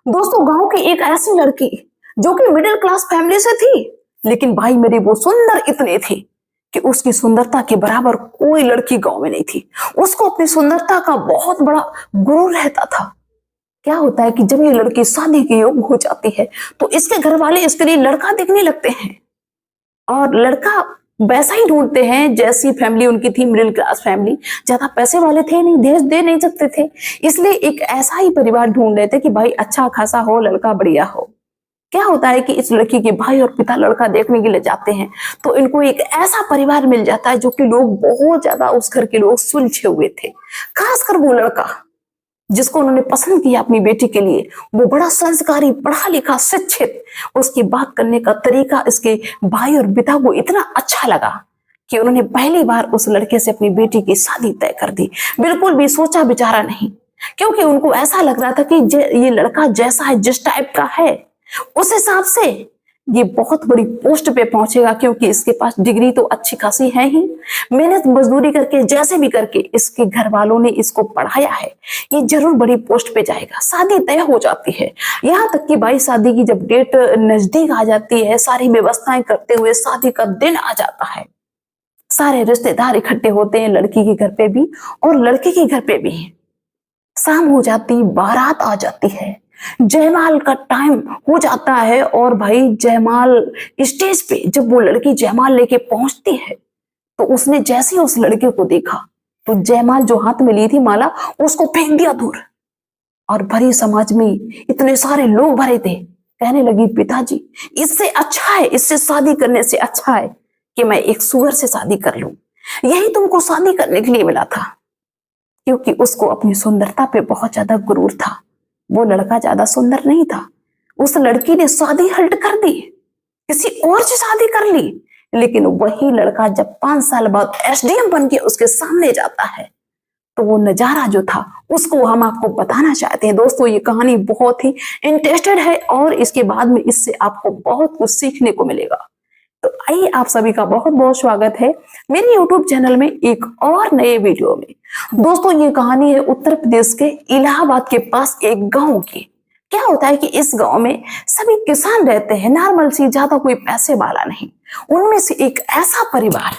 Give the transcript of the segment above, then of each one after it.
दोस्तों गांव की एक ऐसी लड़की जो कि मिडिल क्लास फैमिली से थी, लेकिन भाई मेरी वो सुंदर इतने थी कि उसकी सुंदरता के बराबर कोई लड़की गांव में नहीं थी। उसको अपनी सुंदरता का बहुत बड़ा गुरूर रहता था। क्या होता है कि जब ये लड़की शादी के योग हो जाती है तो इसके घर वाले इसके लिए लड़का देखने लगते हैं, और लड़का वैसा ही ढूंढते हैं जैसी फैमिली उनकी थी, मिडिल क्लास फैमिली। ज्यादा पैसे वाले थे नहीं, दहेज दे नहीं सकते थे, इसलिए एक ऐसा ही परिवार ढूंढ रहे थे कि भाई अच्छा खासा हो, लड़का बढ़िया हो। क्या होता है कि इस लड़की के भाई और पिता लड़का देखने के लिए जाते हैं तो इनको एक ऐसा परिवार मिल जाता है जो कि लोग बहुत ज्यादा, उस घर के लोग सुलझे हुए थे। खासकर वो लड़का जिसको उन्होंने पसंद किया अपनी बेटी के लिए, वो बड़ा संस्कारी, पढ़ा लिखा, शिक्षित। उसकी बात करने का तरीका इसके भाई और पिता को इतना अच्छा लगा कि उन्होंने पहली बार उस लड़के से अपनी बेटी की शादी तय कर दी। बिल्कुल भी सोचा विचारा नहीं, क्योंकि उनको ऐसा लग रहा था कि ये लड़का जैसा है, जिस टाइप का है, उस हिसाब से ये बहुत बड़ी पोस्ट पे पहुंचेगा, क्योंकि इसके पास डिग्री तो अच्छी खासी है ही। मेहनत मजदूरी करके जैसे भी करके इसके घर वालों ने इसको पढ़ाया है, ये जरूर बड़ी पोस्ट पे जाएगा। शादी तय हो जाती है, यहाँ तक कि भाई शादी की जब डेट नजदीक आ जाती है, सारी व्यवस्थाएं करते हुए शादी का दिन आ जाता है। सारे रिश्तेदार इकट्ठे होते हैं, लड़की के घर पे भी और लड़के के घर पे भी। शाम हो जाती, बारात आ जाती है, जयमाल का टाइम हो जाता है, और भाई जयमाल स्टेज पे जब वो लड़की जयमाल लेके पहुंचती है तो उसने जैसे ही उस लड़के को देखा तो जयमाल जो हाथ में ली थी माला, उसको फेंक दिया दूर। और भरी समाज में इतने सारे लोग भरे थे, कहने लगी पिताजी इससे अच्छा है, इससे शादी करने से अच्छा है कि मैं एक सुअर से शादी कर लूं। यही तुमको शादी करने के लिए मिला था। क्योंकि उसको अपनी सुंदरता पे बहुत ज्यादा गुरूर था। वो लड़का ज्यादा सुंदर नहीं था। उस लड़की ने शादी हल्ट कर दी, किसी और से शादी कर ली। लेकिन वही लड़का जब 5 साल बाद एसडीएम बन के उसके सामने जाता है तो वो नजारा जो था उसको हम आपको बताना चाहते हैं। दोस्तों ये कहानी बहुत ही इंटरेस्टेड है और इसके बाद में इससे आपको बहुत कुछ सीखने को मिलेगा। तो आइए, आप सभी का बहुत बहुत स्वागत है मेरे YouTube चैनल में एक और नए वीडियो में। दोस्तों ये कहानी है उत्तर प्रदेश के इलाहाबाद के पास एक गांव की। क्या होता है कि इस गांव में सभी किसान रहते हैं, नॉर्मल सी, ज्यादा कोई पैसे वाला नहीं। उनमें से एक ऐसा परिवार,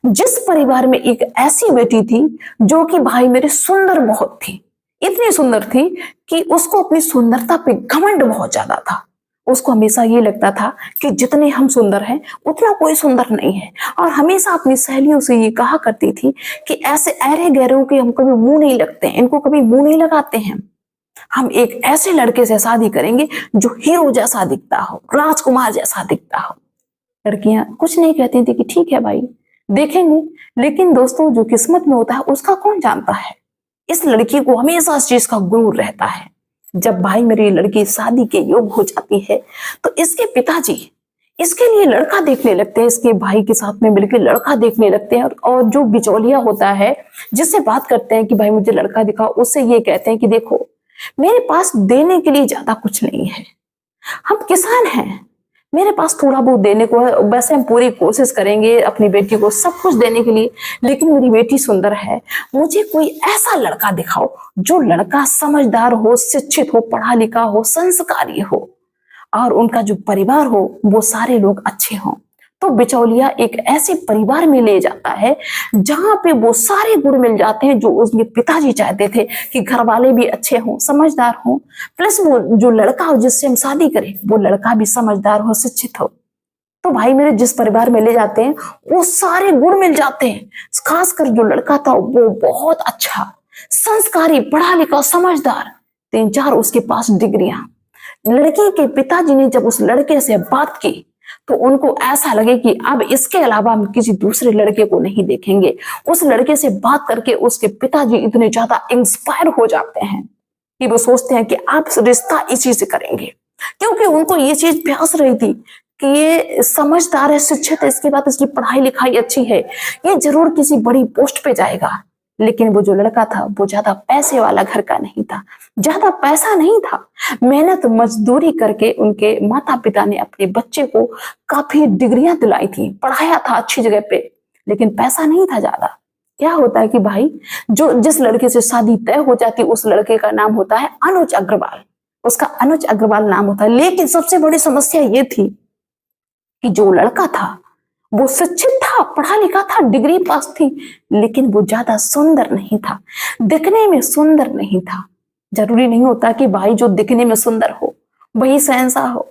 जिस परिवार में एक ऐसी बेटी थी जो कि भाई मेरे सुंदर बहुत थी। इतनी सुंदर थी कि उसको अपनी सुंदरता पे घमंड बहुत ज्यादा था। उसको हमेशा ये लगता था कि जितने हम सुंदर हैं उतना कोई सुंदर नहीं है, और हमेशा अपनी सहेलियों से ये कहा करती थी कि ऐसे ऐरे गैरों के हम कभी मुंह नहीं लगते हैं, इनको कभी मुंह नहीं लगाते हैं। हम एक ऐसे लड़के से शादी करेंगे जो हीरो जैसा दिखता हो, राजकुमार जैसा दिखता हो। लड़कियां कुछ नहीं कहती थी कि ठीक है भाई देखेंगे। लेकिन दोस्तों जो किस्मत में होता है उसका कौन जानता है। इस लड़की को हमेशा इस चीज का गुरूर रहता है। जब भाई मेरी लड़की शादी के योग हो जाती है तो इसके पिताजी इसके लिए लड़का देखने लगते हैं, इसके भाई के साथ में मिलकर लड़का देखने लगते हैं। और जो बिचौलिया होता है जिससे बात करते हैं कि भाई मुझे लड़का दिखाओ, उससे ये कहते हैं कि देखो मेरे पास देने के लिए ज्यादा कुछ नहीं है, हम किसान हैं, मेरे पास थोड़ा बहुत देने को है। वैसे हम पूरी कोशिश करेंगे अपनी बेटी को सब कुछ देने के लिए, लेकिन मेरी बेटी सुंदर है, मुझे कोई ऐसा लड़का दिखाओ जो लड़का समझदार हो, शिक्षित हो, पढ़ा लिखा हो, संस्कारी हो, और उनका जो परिवार हो वो सारे लोग अच्छे हों। तो बिचौलिया एक ऐसे परिवार में ले जाता है जहां पे वो सारे गुण मिल जाते हैं जो उसके पिताजी चाहते थे कि घर वाले भी अच्छे हों, समझदार हों, प्लस वो जो लड़का हो जिससे हम शादी करें वो लड़का भी समझदार हो, शिक्षित हो। तो भाई मेरे जिस परिवार में ले जाते हैं वो सारे गुण मिल जाते हैं। खासकर जो लड़का था वो बहुत अच्छा, संस्कारी, पढ़ा लिखा, समझदार, 3-4 उसके पास डिग्रियां। लड़की के पिताजी ने जब उस लड़के से बात की तो उनको ऐसा लगे कि अब इसके अलावा हम किसी दूसरे लड़के को नहीं देखेंगे। उस लड़के से बात करके उसके पिताजी इतने ज्यादा इंस्पायर हो जाते हैं कि वो सोचते हैं कि आप रिश्ता इसी से करेंगे, क्योंकि उनको ये चीज प्यास रही थी कि ये समझदार है, शिक्षित है, इसके बाद इसकी पढ़ाई लिखाई अच्छी है, ये जरूर किसी बड़ी पोस्ट पे जाएगा। लेकिन वो जो लड़का था वो ज्यादा पैसे वाला घर का नहीं था, ज्यादा पैसा नहीं था। मेहनत मजदूरी करके उनके माता पिता ने अपने बच्चे को काफी डिग्रियां दिलाई थी, पढ़ाया था अच्छी जगह पे, लेकिन पैसा नहीं था ज्यादा। क्या होता है कि भाई जो जिस लड़के से शादी तय हो जाती उस लड़के का नाम होता है अनुज अग्रवाल। उसका अनुज अग्रवाल नाम होता है। लेकिन सबसे बड़ी समस्या ये थी कि जो लड़का था वो शिक्षित था, पढ़ा लिखा था, डिग्री पास थी, लेकिन वो ज्यादा सुंदर नहीं था, दिखने में सुंदर नहीं था। जरूरी नहीं होता कि भाई जो दिखने में सुंदर हो वही शहंशाह हो।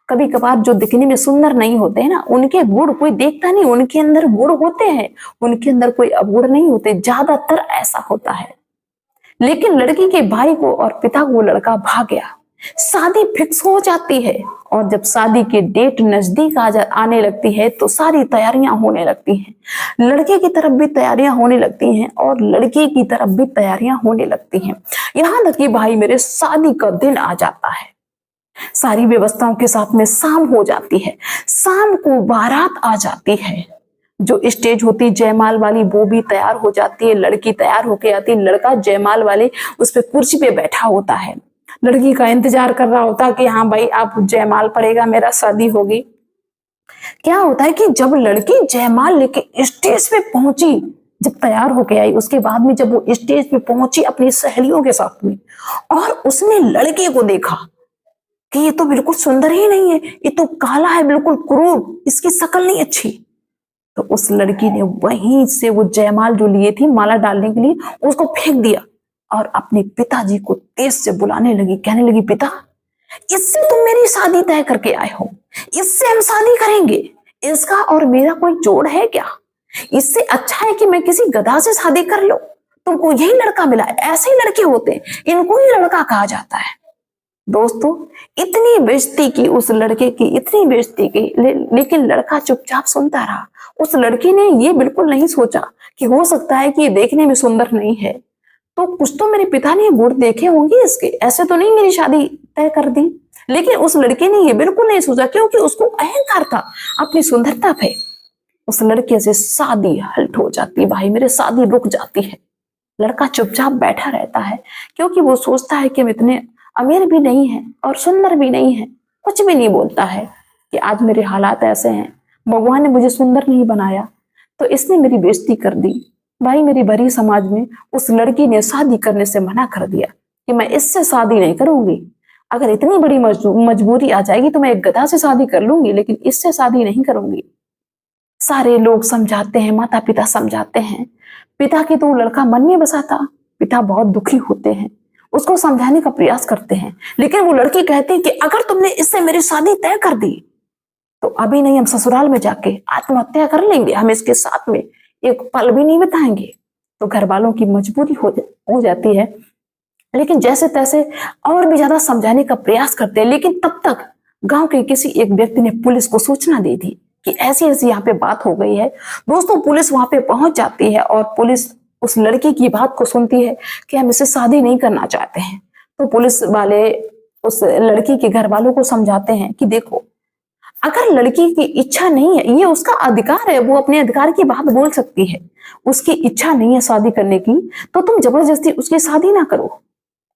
कभी कभार जो दिखने में सुंदर नहीं होते हैं ना, उनके गुण कोई देखता नहीं, उनके अंदर गुण होते हैं, उनके अंदर कोई अवगुण नहीं होते, ज्यादातर ऐसा होता है। लेकिन लड़की के भाई को और पिता को वो लड़का भाग गया, शादी फिक्स हो जाती है। और जब शादी की डेट नजदीक आने लगती है तो सारी तैयारियां होने लगती हैं। लड़के की तरफ भी तैयारियां होने लगती हैं और लड़की की तरफ भी तैयारियां होने लगती हैं। यहां तक कि भाई मेरे शादी का दिन आ जाता है, सारी व्यवस्थाओं के साथ में शाम हो जाती है। शाम को बारात आ जाती है, जो स्टेज होती जयमाल वाली वो भी तैयार हो जाती है, लड़की तैयार होके आती है, लड़का जयमाल वाले उस पे कुर्सी पे बैठा होता है, लड़की का इंतजार कर रहा होता कि हाँ भाई आप जयमाल पड़ेगा, मेरा शादी होगी। क्या होता है कि जब लड़की जयमाल लेके स्टेज पे पहुंची, जब तैयार होके आई, उसके बाद में जब वो स्टेज पे पहुंची अपनी सहेलियों के साथ में, और उसने लड़के को देखा कि ये तो बिल्कुल सुंदर ही नहीं है, ये तो काला है, बिल्कुल क्रूर, इसकी शक्ल नहीं अच्छी। तो उस लड़की ने वहीं से वो जयमाल जो लिए थी माला डालने के लिए, उसको फेंक दिया और अपने पिताजी को तेज से बुलाने लगी, कहने लगी पिता, इससे तुम मेरी शादी तय करके आए हो, इससे हम शादी करेंगे, इसका और मेरा कोई जोड़ है क्या? इससे अच्छा है कि मैं किसी गधा से शादी कर लूं, तुमको यही लड़का मिला है। ऐसे ही लड़के होते हैं, इनको ही लड़का कहा जाता है। दोस्तों, इतनी बेइज्जती की उस लड़के की, इतनी बेइज्जती की, लेकिन लड़का चुपचाप सुनता रहा। उस लड़की ने ये बिल्कुल नहीं सोचा कि हो सकता है कि ये देखने में सुंदर नहीं है, तो कुछ तो मेरे पिता ने गुण देखे होंगे इसके, ऐसे तो नहीं मेरी शादी तय कर दी। लेकिन उस लड़के ने ये बिल्कुल नहीं सोचा, क्योंकि उसको अहंकार था अपनी सुंदरता पे। उस लड़के से शादी हल्ट हो जाती, भाई मेरे शादी रुक जाती है। लड़का चुपचाप बैठा रहता है, क्योंकि वो सोचता है कि हम इतने अमीर भी नहीं है और सुंदर भी नहीं है। कुछ भी नहीं बोलता है कि आज मेरे हालात ऐसे हैं, भगवान ने मुझे सुंदर नहीं बनाया तो इसने मेरी बेइज्जती कर दी। भाई मेरी भरी समाज में उस लड़की ने शादी करने से मना कर दिया कि मैं इससे शादी नहीं करूंगी, अगर इतनी बड़ी मजबूरी आ जाएगी तो मैं एक गधा से शादी कर लूंगी, लेकिन इससे शादी नहीं करूंगी। सारे लोग समझाते हैं, माता पिता समझाते हैं, पिता की तो लड़का मन में बसा था। पिता बहुत दुखी होते हैं, उसको समझाने का प्रयास करते हैं, लेकिन वो लड़की कहती है कि अगर तुमने इससे मेरी शादी तय कर दी तो अभी नहीं, हम ससुराल में जाके आत्महत्या कर लेंगे, हम इसके साथ में एक पल भी नहीं बिताएंगे। तो घर वालों की मजबूरी हो जाती है, लेकिन जैसे तैसे और भी ज्यादा समझाने का प्रयास करते हैं। लेकिन तब तक गांव के किसी एक व्यक्ति ने पुलिस को सूचना दे दी कि ऐसी ऐसी यहाँ पे बात हो गई है। दोस्तों, पुलिस वहां पे पहुंच जाती है और पुलिस उस लड़की की बात को सुनती है कि हम इससे शादी नहीं करना चाहते हैं। तो पुलिस वाले उस लड़की के घर वालों को समझाते हैं कि देखो, अगर लड़की की इच्छा नहीं है, ये उसका अधिकार है, वो अपने अधिकार की बात बोल सकती है, उसकी इच्छा नहीं है शादी करने की तो तुम जबरदस्ती उसकी शादी ना करो।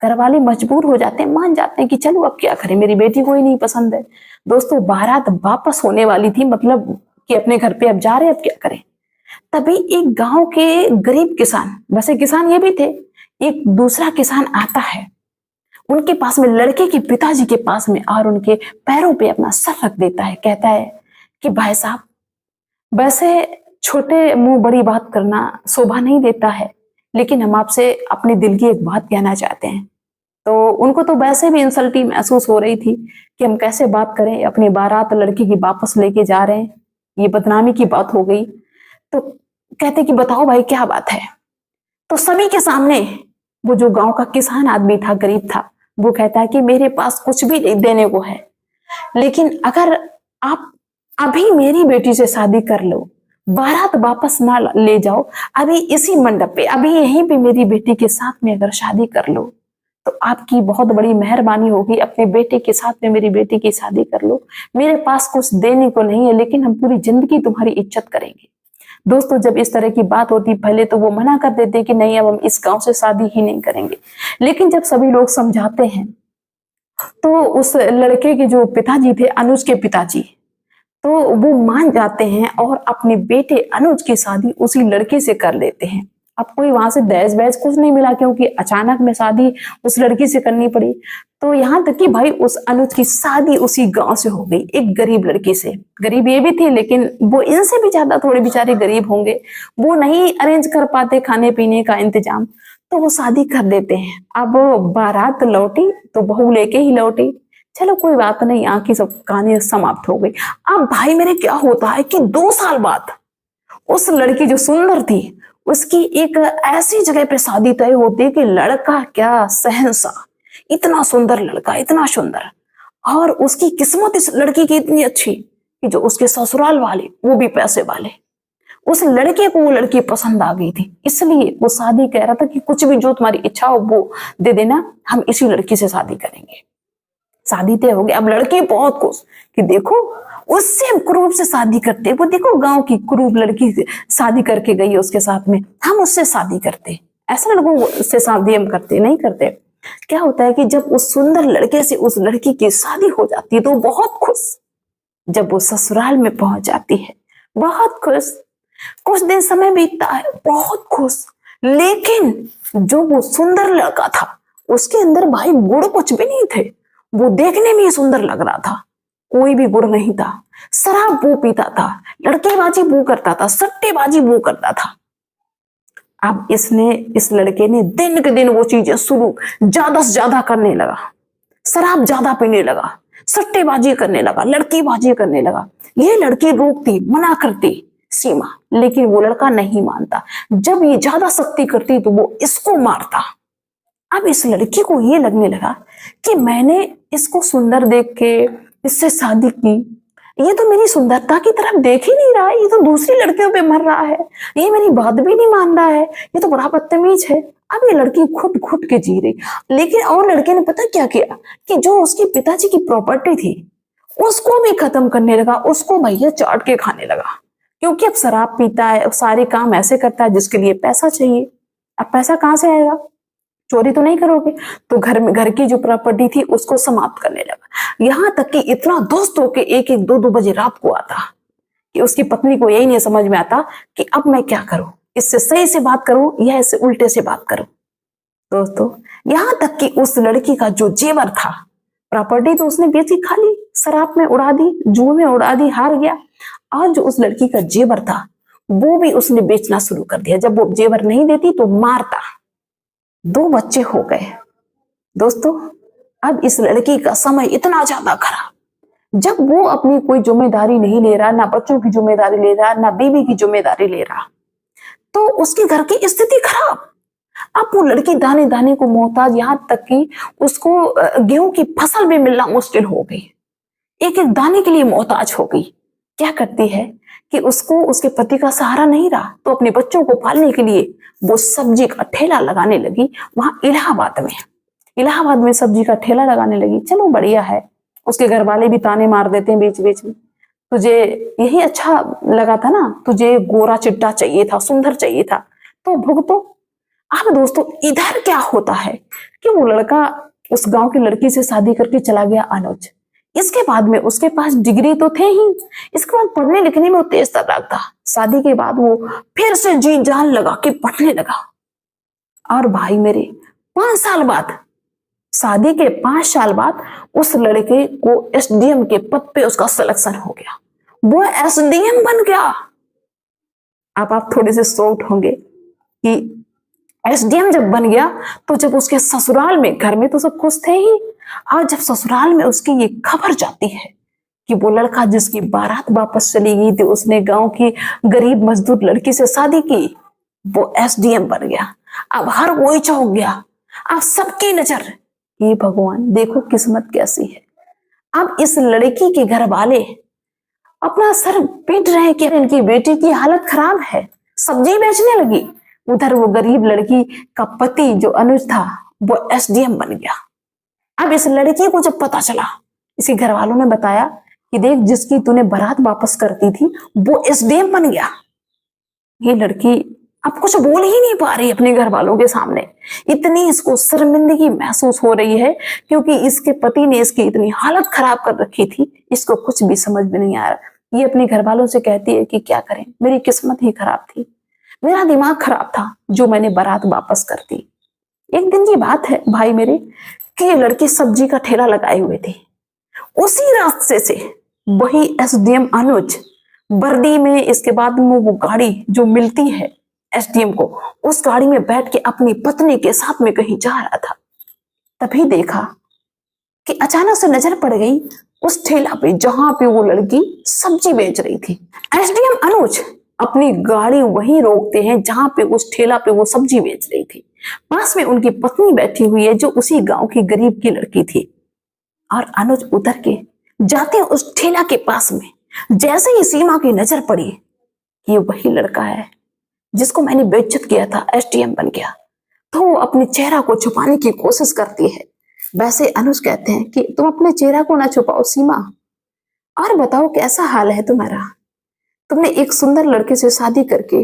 घर वाले मजबूर हो जाते हैं, मान जाते हैं कि चलो अब क्या करें, मेरी बेटी को ही नहीं पसंद है। दोस्तों, बारात वापस होने वाली थी, मतलब कि अपने घर पे अब जा रहे हैं, अब क्या करें। तभी एक गांव के गरीब किसान, वैसे किसान ये भी थे, एक दूसरा किसान आता है उनके पास में, लड़के के पिताजी के पास में, और उनके पैरों पे अपना सर रख देता है। कहता है कि भाई साहब, वैसे छोटे मुंह बड़ी बात करना शोभा नहीं देता है, लेकिन हम आपसे अपने दिल की एक बात कहना चाहते हैं। तो उनको तो वैसे भी इंसल्टी महसूस हो रही थी कि हम कैसे बात करें, अपनी बारात लड़की की वापस लेके जा रहे हैं, ये बदनामी की बात हो गई। तो कहते कि बताओ भाई क्या बात है। तो सभी के सामने वो जो गांव का किसान आदमी था, गरीब था, वो कहता है कि मेरे पास कुछ भी नहीं देने को है, लेकिन अगर आप अभी मेरी बेटी से शादी कर लो, बारात वापस ना ले जाओ, अभी इसी मंडप पे, अभी यहीं पे मेरी बेटी के साथ में अगर शादी कर लो तो आपकी बहुत बड़ी मेहरबानी होगी, अपने बेटे के साथ में मेरी बेटी की शादी कर लो। मेरे पास कुछ देने को नहीं है, लेकिन हम पूरी जिंदगी तुम्हारी इज्जत करेंगे। दोस्तों, जब इस तरह की बात होती, पहले तो वो मना कर देते कि नहीं, अब हम इस गांव से शादी ही नहीं करेंगे। लेकिन जब सभी लोग समझाते हैं तो उस लड़के के जो पिताजी थे, अनुज के पिताजी, तो वो मान जाते हैं और अपने बेटे अनुज की शादी उसी लड़के से कर लेते हैं। अब कोई वहां से दहेज वहेज कुछ नहीं मिला, क्योंकि अचानक में शादी उस लड़की से करनी पड़ी। तो यहाँ तक कि भाई उस अनुज की शादी उसी गांव से हो गई, एक गरीब लड़की से। गरीब ये भी थी, लेकिन वो इनसे भी ज्यादा थोड़े बेचारे गरीब होंगे, वो नहीं अरेंज कर पाते खाने पीने का इंतजाम, तो वो शादी कर देते हैं। अब बारात लौटी तो बहू लेके ही लौटी। चलो कोई बात नहीं, यहाँ की सब कहानी समाप्त हो गई। अब भाई मेरे क्या होता है कि 2 साल बाद उस लड़की जो सुंदर थी, उसकी एक ऐसी जगह पे शादी तय होती है कि लड़का क्या शहंशाह, इतना सुंदर लड़का, इतना सुंदर। और उसकी किस्मत इस लड़की की इतनी अच्छी कि जो उसके ससुराल वाले वो भी पैसे वाले, उस लड़के को वो लड़की पसंद आ गई थी, इसलिए वो शादी कह रहा था कि कुछ भी जो तुम्हारी इच्छा हो वो दे देना, हम इसी लड़की से शादी करेंगे। शादी तय हो गई। अब लड़की बहुत खुश कि देखो उससे क्रूर से शादी करते, वो देखो गांव की क्रूर लड़की से शादी करके गई है उसके साथ में, हम उससे शादी करते। ऐसे लड़कों से शादी हम करते नहीं करते। क्या होता है कि जब उस सुंदर लड़के से उस लड़की की शादी हो जाती है तो बहुत खुश, जब वो ससुराल में पहुंच जाती है बहुत खुश, कुछ दिन समय बीतता है बहुत खुश। लेकिन जो वो सुंदर लड़का था उसके अंदर भाई गुण कुछ भी नहीं थे, वो देखने में ही सुंदर लग रहा था, कोई भी गुण नहीं था। शराब वो पीता था, लड़केबाजी वो करता था, सट्टेबाजी वो करता था। अब इस लड़के ने दिन के दिन वो चीजें शुरू ज्यादा से ज्यादा करने लगा, शराब ज्यादा पीने लगा, सट्टेबाजी करने लगा, लड़कीबाजी करने लगा। ये लड़की रोकती, मना करती सीमा, लेकिन वो लड़का नहीं मानता। जब ये ज्यादा सख्ती करती तो वो इसको मारता। अब इस लड़की को ये लगने लगा कि मैंने इसको सुंदर देख के इससे शादी की, ये तो मेरी सुंदरता की तरफ देख ही नहीं रहा है, ये तो दूसरी लड़कियों पे मर रहा है, ये मेरी बात भी नहीं मान रहा है, ये तो बड़ा बदतमीज है। अब ये लड़की घुट घुट के जी रही। लेकिन और लड़के ने पता क्या किया कि जो उसके पिताजी की प्रॉपर्टी थी उसको भी खत्म करने लगा, उसको भैया चाट के खाने लगा। क्योंकि अब शराब पीता है, सारे काम ऐसे करता है जिसके लिए पैसा चाहिए। अब पैसा कहाँ से आएगा, चोरी तो नहीं करोगे, तो घर की जो प्रॉपर्टी थी उसको समाप्त करने लगा। यहां तक कि इतना दोस्त होके 1-1, 2-2 बजे रात को आता कि उसकी पत्नी को यही नहीं समझ में आता कि अब मैं क्या करूं, इससे सही से बात करूं या इससे उल्टे से बात करूं। दोस्तों यहां तक कि उस लड़की का जो जेवर था, प्रॉपर्टी तो उसने बेची खा ली, शराब में उड़ा दी, जुए में उड़ा दी, हार गया। और जो उस लड़की का जेवर था वो भी उसने बेचना शुरू कर दिया। जब वो जेवर नहीं देती तो मारता। 2 बच्चे हो गए। दोस्तों अब इस लड़की का समय इतना ज्यादा खराब, जब वो अपनी कोई जिम्मेदारी नहीं ले रहा, ना बच्चों की जिम्मेदारी ले रहा, ना बीवी की जिम्मेदारी ले रहा, तो उसके घर की स्थिति खराब। अब वो लड़की दाने दाने को मोहताज, यहां तक कि उसको गेहूं की फसल भी मिलना मुश्किल हो गई, एक एक दाने के लिए मोहताज हो गई। क्या करती है कि उसको उसके पति का सहारा नहीं रहा, तो अपने बच्चों को पालने के लिए वो सब्जी का ठेला लगाने लगी वहां इलाहाबाद में सब्जी का ठेला लगाने लगी। चलो बढ़िया है, उसके घर वाले भी ताने मार देते हैं बीच बीच में, तुझे यही अच्छा लगा था ना, तुझे गोरा चिट्टा चाहिए था, सुंदर चाहिए था, तो भुगतो। अब दोस्तों इधर क्या होता है कि वो लड़का उस गांव की लड़की से शादी करके चला गया अनुज। इसके बाद में उसके पास डिग्री तो थे ही, इसके बाद पढ़ने लिखने में वो तेज तर्राक था। शादी के बाद वो फिर से जी जान लगा कि पढ़ने लगा। और भाई मेरे 5 साल बाद, शादी के 5 साल बाद उस लड़के को एसडीएम के पद पे उसका सिलेक्शन हो गया, वो एसडीएम बन गया। अब आप थोड़े से शॉक्ड होंगे कि एसडीएम जब बन गया तो जब उसके ससुराल में, घर में तो सब खुश थे ही, और जब ससुराल में उसकी ये खबर जाती है कि वो लड़का जिसकी बारात वापस चली गई थी, उसने गांव की गरीब मजदूर लड़की से शादी की, वो एसडीएम बन गया। अब हर कोई चौंक गया, अब सबकी नजर, ये भगवान देखो किस्मत कैसी है। अब इस लड़की के घर वाले अपना सर पीट रहे कि इनकी बेटी की हालत खराब है, सब्जी बेचने लगी। उधर वो गरीब लड़की का पति जो अनुज था वो एसडीएम बन गया। अब इस लड़की को जब पता चला, इसके घर वालों ने बताया कि देख जिसकी तूने बारात वापस करती थी वो एसडीएम बन गया। ये लड़की अब कुछ बोल ही नहीं पा रही अपने घर वालों के सामने, इतनी इसको शर्मिंदगी महसूस हो रही है क्योंकि इसके पति ने इसकी इतनी हालत खराब कर रखी थी, इसको कुछ भी समझ में नहीं आ रहा। ये अपने घर वालों से कहती है कि क्या करें, मेरी किस्मत ही खराब थी, मेरा दिमाग खराब था जो मैंने बारात वापस कर दी। एक दिन की बात है भाई मेरे कि ये लड़के सब्जी का ठेला लगाए हुए थे। उसी रास्ते से वही एसडीएम अनुज वर्दी में, इसके बाद में वो गाड़ी जो मिलती है एसडीएम को, उस गाड़ी में बैठ के अपनी पत्नी के साथ में कहीं जा रहा था। तभी देखा कि अचानक से नजर पड़ गई उस ठेला पे जहां पे वो लड़की सब्जी बेच रही थी। एसडीएम अनुज अपनी गाड़ी वहीं रोकते हैं जहां पे उस ठेला पे वो सब्जी बेच रही थी। पास में उनकी पत्नी बैठी हुई है जो उसी गांव की गरीब की लड़की थी। और अनुज उतर के जाते हैं उस ठेला के पास में। जैसे ही सीमा की नजर पड़ी, ये वही लड़का है जिसको मैंने बेइज्जत किया था, एसडीएम बन गया। तो वो अपने चेहरा को छुपाने की कोशिश करती है। वैसे अनुज कहते हैं कि तुम अपने चेहरा को ना छुपाओ सीमा, और बताओ कैसा हाल है तुम्हारा। तुमने एक सुंदर लड़के से शादी करके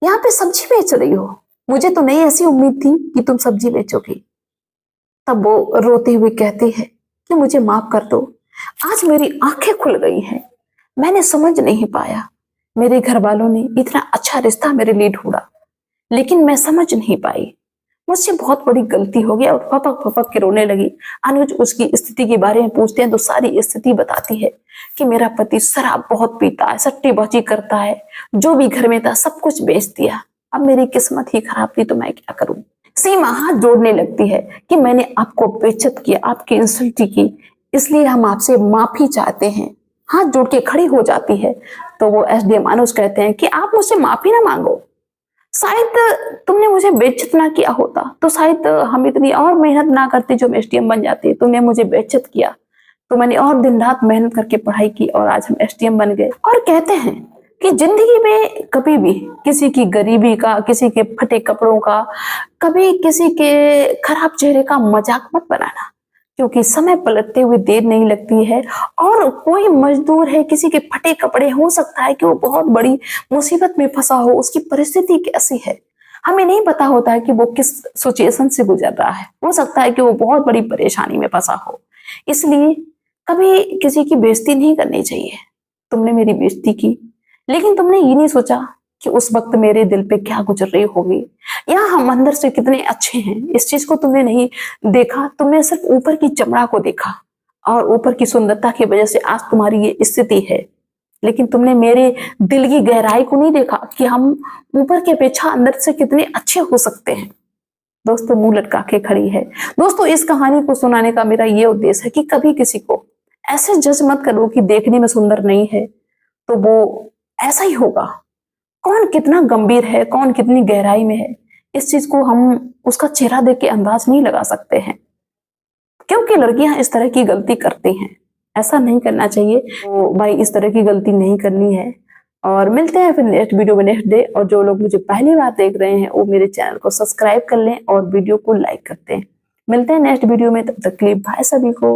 यहाँ पे सब्जी बेच रही हो। मुझे तो नहीं ऐसी उम्मीद थी कि तुम सब्जी बेचोगी। तब वो रोते हुए कहती है कि मुझे माफ कर दो, आज मेरी आंखें खुल गई हैं। मैंने समझ नहीं पाया, मेरे घर वालों ने इतना अच्छा रिश्ता मेरे लिए ढूंढा, लेकिन मैं समझ नहीं पाई। मुझसे बहुत बड़ी गलती हो गई। और फपक फपक के रोने लगी। अनुज उसकी स्थिति के बारे में पूछते हैं तो सारी स्थिति बताती है कि मेरा पति शराब बहुत पीता है, सट्टेबाजी करता है, जो भी घर में था सब कुछ बेच दिया। अब मेरी किस्मत ही खराब थी तो मैं क्या करूं। सीमा हाथ जोड़ने लगती है कि मैंने आपको बेइज्जत किया, आपकी इंसल्ट की, इसलिए हम आपसे माफी चाहते हैं। हाथ जोड़ के खड़ी हो जाती है। तो वो एसडीएम अनुज कहते हैं कि आप मुझसे माफी ना मांगो, शायद तुमने मुझे बेइज्जत ना किया होता तो शायद हम इतनी और मेहनत ना करते जो हम एसडीएम बन जाते। तुमने मुझे बेइज्जत किया तो मैंने और दिन रात मेहनत करके पढ़ाई की और आज हम एसडीएम बन गए। और कहते हैं कि जिंदगी में कभी भी किसी की गरीबी का, किसी के फटे कपड़ों का, कभी किसी के खराब चेहरे का मजाक मत बनाना, क्योंकि समय पलटते हुए देर नहीं लगती है। और कोई मजदूर है, किसी के फटे कपड़े, हो सकता है कि वो बहुत बड़ी मुसीबत में फंसा हो, उसकी परिस्थिति कैसी है हमें नहीं पता होता है कि वो किस सिचुएशन से गुजर रहा है। हो सकता है कि वो बहुत बड़ी परेशानी में फंसा हो, इसलिए कभी किसी की बेइज्जती नहीं करनी चाहिए। तुमने मेरी बेइज्जती की, लेकिन तुमने ये नहीं सोचा कि उस वक्त मेरे दिल पे क्या गुजर रही होगी, या हम अंदर से कितने अच्छे हैं। इस चीज को तुमने नहीं देखा, तुमने सिर्फ ऊपर की चमड़ा को देखा और ऊपर की सुंदरता की वजह से आज तुम्हारी ये स्थिति है। लेकिन तुमने मेरे दिल की गहराई को नहीं देखा कि हम ऊपर की अपेक्षा अंदर से कितने अच्छे हो सकते हैं। दोस्तों मुंह लटका के खड़ी है। दोस्तों इस कहानी को सुनाने का मेरा ये उद्देश्य है कि कभी किसी को ऐसे जज मत करो कि देखने में सुंदर नहीं है तो वो ऐसा ही होगा। कौन कितना गंभीर है, कौन कितनी गहराई में है, इस चीज को हम उसका चेहरा देख के अंदाज नहीं लगा सकते हैं, क्योंकि लड़कियां इस तरह की गलती करती हैं। ऐसा नहीं करना चाहिए। तो भाई इस तरह की गलती नहीं करनी है। और मिलते हैं फिर नेक्स्ट वीडियो में नेक्स्ट डे। और जो लोग मुझे पहली बार देख रहे हैं वो मेरे चैनल को सब्सक्राइब कर लें और वीडियो को लाइक करते हैं। मिलते हैं नेक्स्ट वीडियो में, तब तक के लिए बाय सभी को।